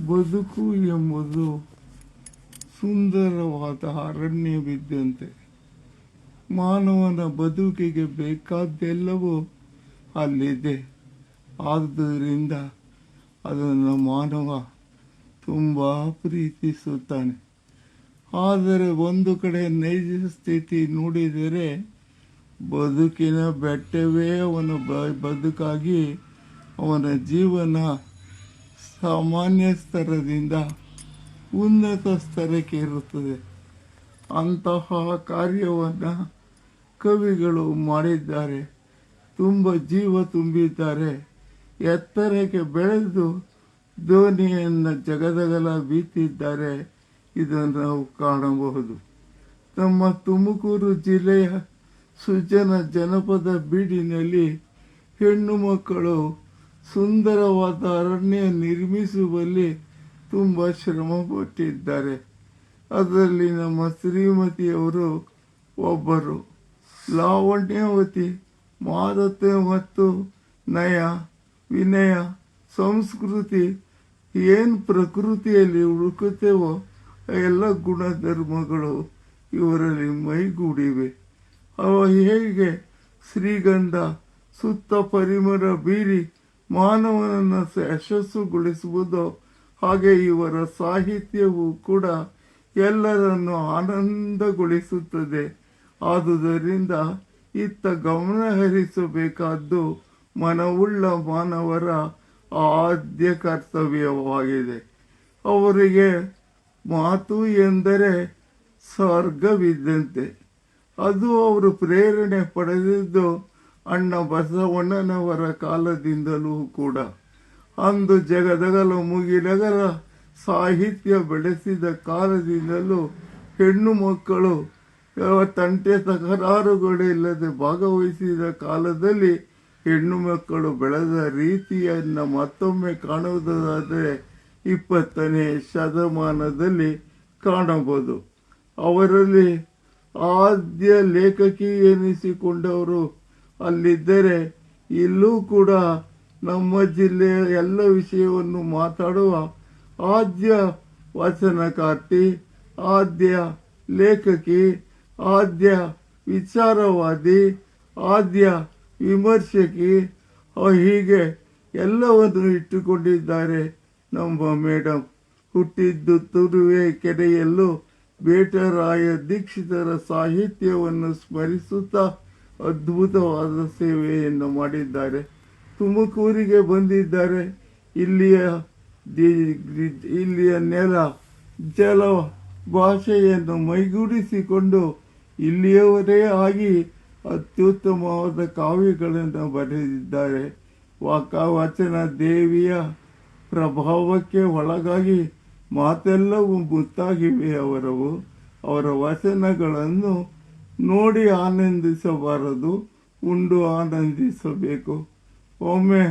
ಬದುಕು ಎಂಬುದು ಸುಂದರವಾದ ಅರಣ್ಯವಿದ್ದಂತೆ. ಮಾನವನ ಬದುಕಿಗೆ ಬೇಕಾದ್ದೆಲ್ಲವೂ ಅಲ್ಲಿದೆ. ಆದ್ದರಿಂದ ಅದನ್ನು ಮಾನವ ತುಂಬ ಪ್ರೀತಿಸುತ್ತಾನೆ. ಆದರೆ ಒಂದು ಕಡೆ ನೈಜ ಸ್ಥಿತಿ ನೋಡಿದರೆ ಬದುಕಿನ ಬೆಟ್ಟವೇ ಅವನ ಬದುಕಾಗಿ ಅವನ ಜೀವನ ಸಾಮಾನ್ಯ ಸ್ತರದಿಂದ ಉನ್ನತ ಸ್ತರಕ್ಕೆ ಇರುತ್ತದೆ. ಅಂತಹ ಕಾರ್ಯವನ್ನು ಕವಿಗಳು ಮಾಡಿದ್ದಾರೆ. ತುಂಬ ಜೀವ ತುಂಬಿದ್ದಾರೆ. ಎತ್ತರಕ್ಕೆ ಬೆಳೆದು ಧ್ವನಿಯನ್ನು ಜಗದಗಲ ಬೀತಿದ್ದಾರೆ. ಇದನ್ನು ನಾವು ಕಾಣಬಹುದು. ನಮ್ಮ ತುಮಕೂರು ಜಿಲ್ಲೆಯ ಸುಜನ ಜನಪದ ಬೀಡಿನಲ್ಲಿ ಹೆಣ್ಣು ಮಕ್ಕಳು ಸುಂದರವಾದ ಅರಣ್ಯ ನಿರ್ಮಿಸುವಲ್ಲಿ ತುಂಬ ಶ್ರಮಪಟ್ಟಿದ್ದಾರೆ. ಅದರಲ್ಲಿ ನಮ್ಮ ಶ್ರೀಮತಿಯವರು ಒಬ್ಬರು. ಲಾವಣ್ಯವತಿ, ಮಾದತೆ ಮತ್ತು ನಯ, ವಿನಯ, ಸಂಸ್ಕೃತಿ ಏನು ಪ್ರಕೃತಿಯಲ್ಲಿ ಹುಡುಕುತ್ತೇವೋ ಎಲ್ಲ ಗುಣಧರ್ಮಗಳು ಇವರಲ್ಲಿ ಮೈಗೂಡಿವೆ. ಅವ ಹೇಗೆ ಶ್ರೀಗಂಧ ಸುತ್ತ ಪರಿಮಳ ಬೀರಿ ಮಾನವನನ್ನು ಯಶಸ್ಸುಗೊಳಿಸುವುದೋ ಹಾಗೆ ಇವರ ಸಾಹಿತ್ಯವು ಕೂಡ ಎಲ್ಲರನ್ನು ಆನಂದಗೊಳಿಸುತ್ತದೆ. ಆದುದರಿಂದ ಇತ್ತ ಗಮನ ಹರಿಸಬೇಕಾದ್ದು ಮನವುಳ್ಳ ಮಾನವರ ಆದ್ಯ ಕರ್ತವ್ಯವಾಗಿದೆ. ಅವರಿಗೆ ಮಾತು ಎಂದರೆ ಸ್ವರ್ಗವಿದ್ದಂತೆ. ಅದು ಅವರು ಪ್ರೇರಣೆ ಪಡೆದಿದ್ದು ಅಣ್ಣ ಬಸವಣ್ಣನವರ ಕಾಲದಿಂದಲೂ ಕೂಡ. ಅಂದು ಜಗದಗಲ ಮುಗಿಲಗಲ ಸಾಹಿತ್ಯ ಬೆಳೆಸಿದ ಕಾಲದಿಂದಲೂ ಹೆಣ್ಣು ಮಕ್ಕಳು ತಂಟೆ ತಕರಾರುಗಳಿಲ್ಲದೆ ಭಾಗವಹಿಸಿದ ಕಾಲದಲ್ಲಿ ಹೆಣ್ಣು ಮಕ್ಕಳು ಬೆಳೆದ ರೀತಿಯನ್ನು ಮತ್ತೊಮ್ಮೆ ಕಾಣುವುದಾದರೆ 20ನೇ ಶತಮಾನದಲ್ಲಿ ಕಾಣಬಹುದು. ಅವರಲ್ಲಿ ಆದ್ಯ ಲೇಖಕಿ ಎನಿಸಿಕೊಂಡವರು ಅಲ್ಲಿದ್ದರೆ, ಇಲ್ಲೂ ಕೂಡ ನಮ್ಮ ಜಿಲ್ಲೆಯ ಎಲ್ಲ ವಿಷಯವನ್ನು ಮಾತಾಡುವ ಆದ್ಯ ವಚನಕಾರ್ತಿ, ಆದ್ಯ ಲೇಖಕಿ, ಆದ್ಯ ವಿಚಾರವಾದಿ, ಆದ್ಯ ವಿಮರ್ಶಕಿ, ಹೀಗೆ ಎಲ್ಲವನ್ನು ಇಟ್ಟುಕೊಂಡಿದ್ದಾರೆ ನಮ್ಮ ಮೇಡಮ್. ಹುಟ್ಟಿದ್ದು ತುರುವೆ ಕೆರೆಯಲ್ಲೂ ಬೇಟರಾಯ ದೀಕ್ಷಿತರ ಸಾಹಿತ್ಯವನ್ನು ಸ್ಮರಿಸುತ್ತಾ ಅದ್ಭುತವಾದ ಸೇವೆಯನ್ನು ಮಾಡಿದ್ದಾರೆ. ತುಮಕೂರಿಗೆ ಬಂದಿದ್ದಾರೆ. ಇಲ್ಲಿಯ ನೆಲ, ಜಲ, ಭಾಷೆಯನ್ನು ಮೈಗೂಡಿಸಿಕೊಂಡು ಇಲ್ಲಿಯವರೇ ಆಗಿ ಅತ್ಯುತ್ತಮವಾದ ಕಾವ್ಯಗಳನ್ನು ಬರೆದಿದ್ದಾರೆ. ವಚನ ದೇವಿಯ ಪ್ರಭಾವಕ್ಕೆ ಒಳಗಾಗಿ ಮಾತೆಲ್ಲವೂ ಮುತ್ತಾಗಿವೆ ಅವರವು. ಅವರ ವಚನಗಳನ್ನು ನೋಡಿ ಆನಂದಿಸಬಾರದು, ಉಂಡು ಆನಂದಿಸಬೇಕು. ಒಮ್ಮೆ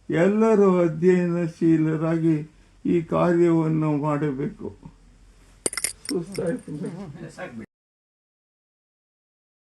ಎಲ್ಲರೂ ಅಧ್ಯಯನಶೀಲರಾಗಿ ಈ ಕಾರ್ಯವನ್ನು ಮಾಡಬೇಕು. ಸುಸ್ತಾಯ್ತು.